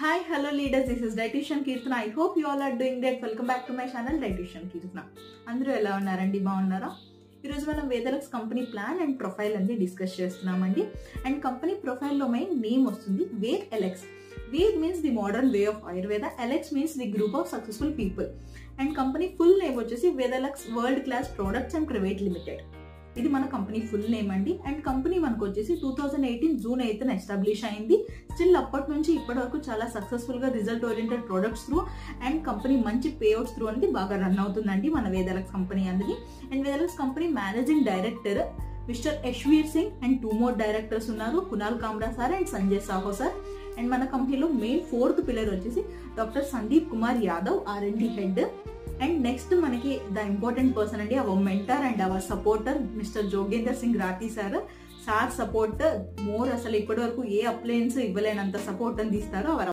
Hi, hello leaders. This is Dietitian Kirtana. I hope you all are doing great. Welcome back to my channel, Dietitian Kirtana. అందరూ ఎలా ఉన్నారండి? బాగున్నారా? ఈరోజు మనం Vedalux company plan and profile అనేది discuss చేస్తున్నామండి. And company ప్రొఫైల్లో main name వస్తుంది Ved Elex. Ved means the modern way of Ayurveda, Elex means the group of successful people. And company full name వచ్చేసి Vedalux world class products and private limited. ఇది మన కంపెనీ ఫుల్ నేమ్ అండి. అండ్ కంపెనీ మనకు వచ్చేసి 2018 జూన్ 8న ఎస్టాబ్లిష్ అయింది. స్టిల్ అప్పటి నుంచి ఇప్పటి వరకు చాలా సక్సెస్ఫుల్ గా result oriented products through and company మంచి పేఅవుట్స్ త్రూ అనేది బాగా రన్ అవుతుందండి మన వేదలక్స్ కంపెనీ అనేది. And Vedalux company managing director mister Yashveer Singh and 2 more directors ఉన్నారు, Kunal Kamra sir and Sanjay Sahoo sir. And మన కంపెనీలో మెయిన్ 4th పిల్లర్ వచ్చేసి doctor Sandeep Kumar Yadav, R&D head. And next మనకి ద ఇంపార్టెంట్ పర్సన్ అండి, our mentor and our supporter mister Jogender Singh Rathi sir. Sir support more, అసలు ఇప్పటి వరకు ఏ appliances ఇవ్వలేనంత support అందిస్తారు.